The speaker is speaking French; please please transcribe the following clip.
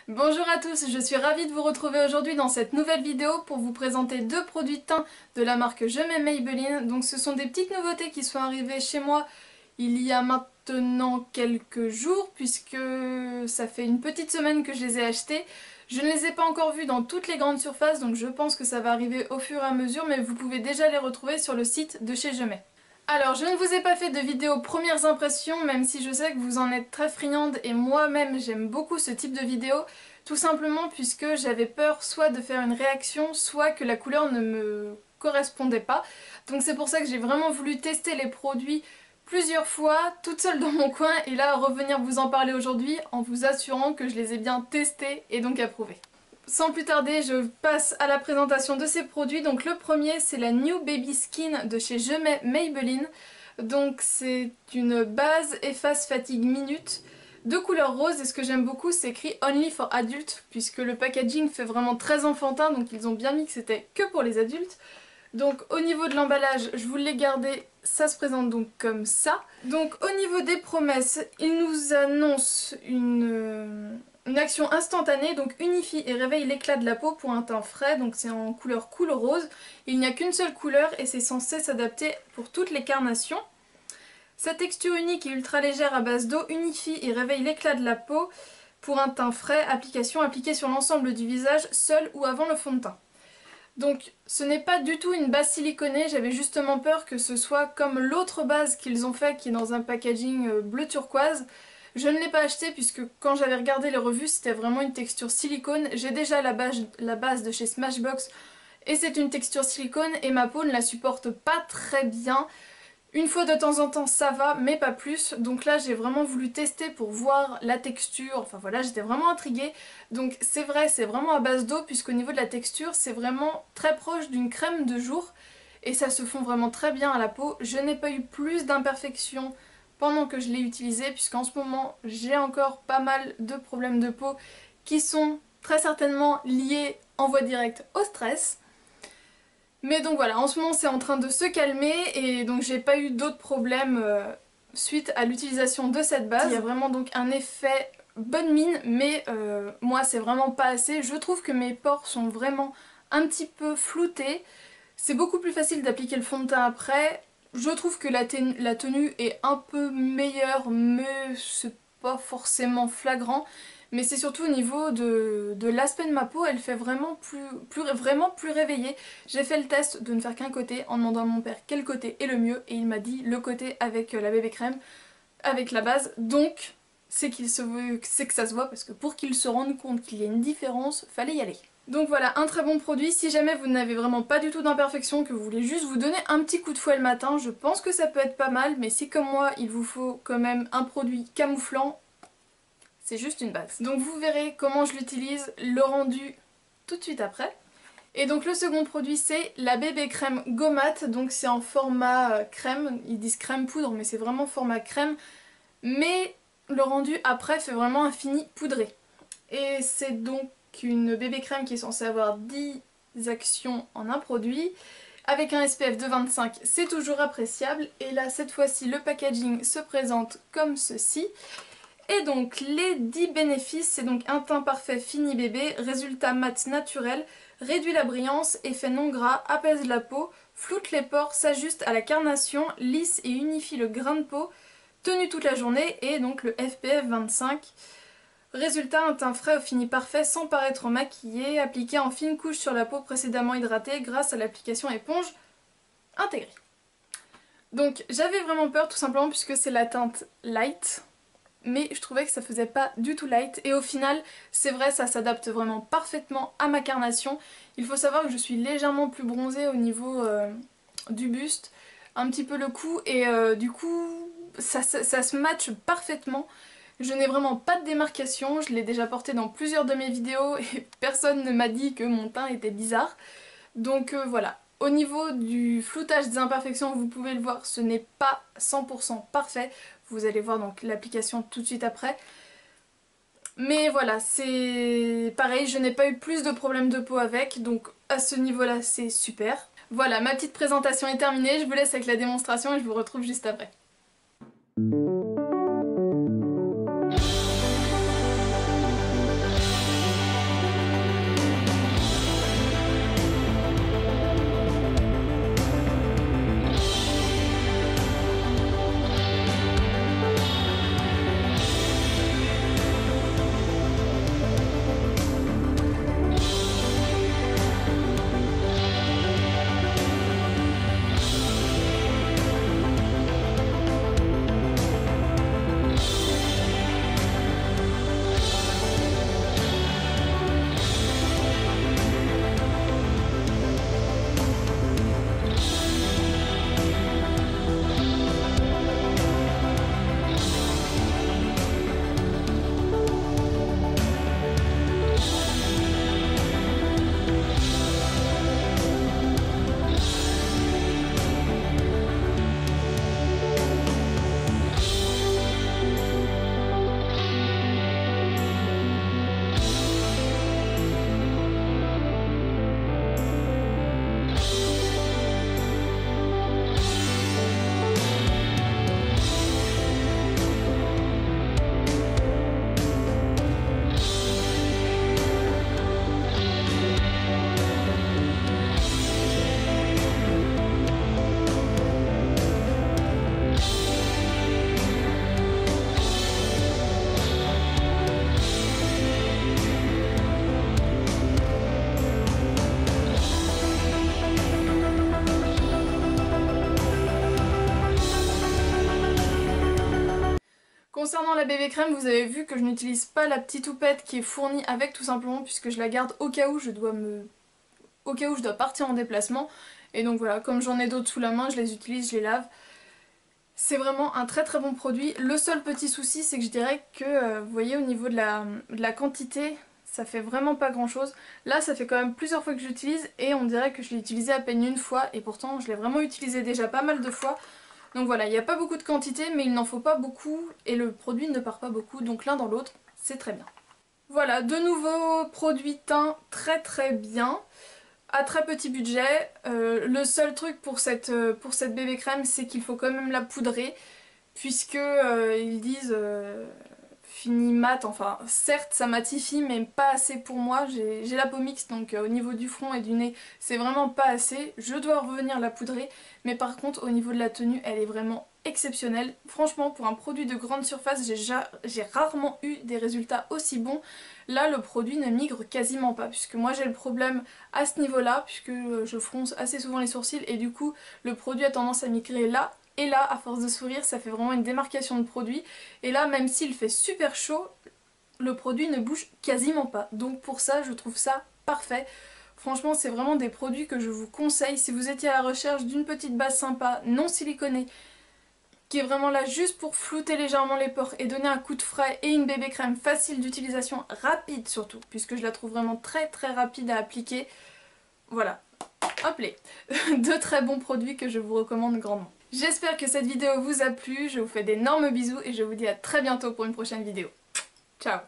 Bonjour à tous, je suis ravie de vous retrouver aujourd'hui dans cette nouvelle vidéo pour vous présenter deux produits de teint de la marque Je m'aime Maybelline. Donc ce sont des petites nouveautés qui sont arrivées chez moi il y a maintenant quelques jours puisque ça fait une petite semaine que je les ai achetées. Je ne les ai pas encore vues dans toutes les grandes surfaces donc je pense que ça va arriver au fur et à mesure, mais vous pouvez déjà les retrouver sur le site de chez Je m'aime. Alors je ne vous ai pas fait de vidéo premières impressions, même si je sais que vous en êtes très friande et moi-même j'aime beaucoup ce type de vidéo, tout simplement puisque j'avais peur soit de faire une réaction, soit que la couleur ne me correspondait pas. Donc c'est pour ça que j'ai vraiment voulu tester les produits plusieurs fois, toute seule dans mon coin, et là revenir vous en parler aujourd'hui en vous assurant que je les ai bien testés et donc approuvés. Sans plus tarder, je passe à la présentation de ces produits. Donc le premier, c'est la New Baby Skin de chez Je m'aime Maybelline. Donc c'est une base efface fatigue minute de couleur rose, et ce que j'aime beaucoup, c'est écrit Only for Adults puisque le packaging fait vraiment très enfantin, donc ils ont bien mis que c'était que pour les adultes. Donc au niveau de l'emballage, je vous l'ai gardé, ça se présente donc comme ça. Donc au niveau des promesses, il nous annonce une action instantanée, donc unifie et réveille l'éclat de la peau pour un teint frais, donc c'est en couleur cool rose. Il n'y a qu'une seule couleur et c'est censé s'adapter pour toutes les carnations. Sa texture unique et ultra légère à base d'eau unifie et réveille l'éclat de la peau pour un teint frais, application appliquée sur l'ensemble du visage, seul ou avant le fond de teint. Donc ce n'est pas du tout une base siliconée, j'avais justement peur que ce soit comme l'autre base qu'ils ont fait qui est dans un packaging bleu turquoise. Je ne l'ai pas acheté puisque quand j'avais regardé les revues c'était vraiment une texture silicone. J'ai déjà la base de chez Smashbox et c'est une texture silicone et ma peau ne la supporte pas très bien. Une fois de temps en temps ça va, mais pas plus. Donc là j'ai vraiment voulu tester pour voir la texture, enfin voilà, j'étais vraiment intriguée. Donc c'est vrai, c'est vraiment à base d'eau puisqu'au niveau de la texture c'est vraiment très proche d'une crème de jour et ça se fond vraiment très bien à la peau. Je n'ai pas eu plus d'imperfections pendant que je l'ai utilisé puisqu'en ce moment j'ai encore pas mal de problèmes de peau qui sont très certainement liés en voie directe au stress. Mais donc voilà, en ce moment c'est en train de se calmer et donc j'ai pas eu d'autres problèmes suite à l'utilisation de cette base. Il y a vraiment donc un effet bonne mine, mais moi c'est vraiment pas assez. Je trouve que mes pores sont vraiment un petit peu floutés. C'est beaucoup plus facile d'appliquer le fond de teint après. Je trouve que la tenue est un peu meilleure, mais c'est pas forcément flagrant. Mais c'est surtout au niveau de l'aspect de ma peau, elle fait vraiment plus réveillée. J'ai fait le test de ne faire qu'un côté en demandant à mon père quel côté est le mieux et il m'a dit le côté avec la bébé crème, avec la base. Donc c'est que ça se voit parce que pour qu'il se rende compte qu'il y a une différence, fallait y aller. Donc voilà, un très bon produit. Si jamais vous n'avez vraiment pas du tout d'imperfection, que vous voulez juste vous donner un petit coup de fouet le matin, je pense que ça peut être pas mal. Mais si comme moi il vous faut quand même un produit camouflant, c'est juste une base. Donc vous verrez comment je l'utilise, le rendu tout de suite après. Et donc le second produit c'est la bébé crème gommate, donc c'est en format crème, ils disent crème poudre mais c'est vraiment format crème, mais le rendu après fait vraiment un fini poudré. Et c'est donc une bébé crème qui est censée avoir 10 actions en un produit, avec un SPF de 25, c'est toujours appréciable. Et là cette fois-ci le packaging se présente comme ceci. Et donc les 10 bénéfices, c'est donc un teint parfait fini bébé, résultat mat naturel, réduit la brillance, effet non gras, apaise la peau, floute les pores, s'ajuste à la carnation, lisse et unifie le grain de peau, tenue toute la journée et donc le SPF 25. Résultat, un teint frais au fini parfait sans paraître maquillé, appliqué en fine couche sur la peau précédemment hydratée grâce à l'application éponge intégrée. Donc j'avais vraiment peur tout simplement puisque c'est la teinte light. Mais je trouvais que ça faisait pas du tout light et au final c'est vrai, ça s'adapte vraiment parfaitement à ma carnation. Il faut savoir que je suis légèrement plus bronzée au niveau du buste, un petit peu le cou et du coup ça se matche parfaitement. Je n'ai vraiment pas de démarcation, je l'ai déjà porté dans plusieurs de mes vidéos et personne ne m'a dit que mon teint était bizarre. Donc voilà. Au niveau du floutage des imperfections, vous pouvez le voir, ce n'est pas 100% parfait. Vous allez voir donc l'application tout de suite après. Mais voilà, c'est pareil, je n'ai pas eu plus de problèmes de peau avec, donc à ce niveau-là c'est super. Voilà, ma petite présentation est terminée, je vous laisse avec la démonstration et je vous retrouve juste après. Concernant la bébé crème, vous avez vu que je n'utilise pas la petite houppette qui est fournie avec, tout simplement puisque je la garde au cas où je dois partir en déplacement. Et donc voilà, comme j'en ai d'autres sous la main, je les utilise, je les lave. C'est vraiment un très très bon produit. Le seul petit souci, c'est que je dirais que, vous voyez, au niveau de la quantité, ça fait vraiment pas grand chose. Là, ça fait quand même plusieurs fois que j'utilise et on dirait que je l'ai utilisé à peine une fois et pourtant je l'ai vraiment utilisé déjà pas mal de fois. Donc voilà, il n'y a pas beaucoup de quantité mais il n'en faut pas beaucoup et le produit ne part pas beaucoup, donc l'un dans l'autre, c'est très bien. Voilà, de nouveaux produits teint très très bien, à très petit budget. Le seul truc pour cette bébé crème, c'est qu'il faut quand même la poudrer, puisque ils disent fini mat, enfin certes ça matifie mais pas assez pour moi, j'ai la peau mixte donc au niveau du front et du nez c'est vraiment pas assez, je dois revenir la poudrer, mais par contre au niveau de la tenue elle est vraiment exceptionnelle. Franchement pour un produit de grande surface j'ai rarement eu des résultats aussi bons. Là le produit ne migre quasiment pas puisque moi j'ai le problème à ce niveau là puisque je fronce assez souvent les sourcils et du coup le produit a tendance à migrer là. Et là, à force de sourire, ça fait vraiment une démarcation de produit. Et là, même s'il fait super chaud, le produit ne bouge quasiment pas. Donc pour ça, je trouve ça parfait. Franchement, c'est vraiment des produits que je vous conseille. Si vous étiez à la recherche d'une petite base sympa, non siliconée, qui est vraiment là juste pour flouter légèrement les pores et donner un coup de frais, et une bébé crème facile d'utilisation, rapide surtout, puisque je la trouve vraiment très très rapide à appliquer. Voilà, hop les, deux très bons produits que je vous recommande grandement. J'espère que cette vidéo vous a plu, je vous fais d'énormes bisous et je vous dis à très bientôt pour une prochaine vidéo. Ciao!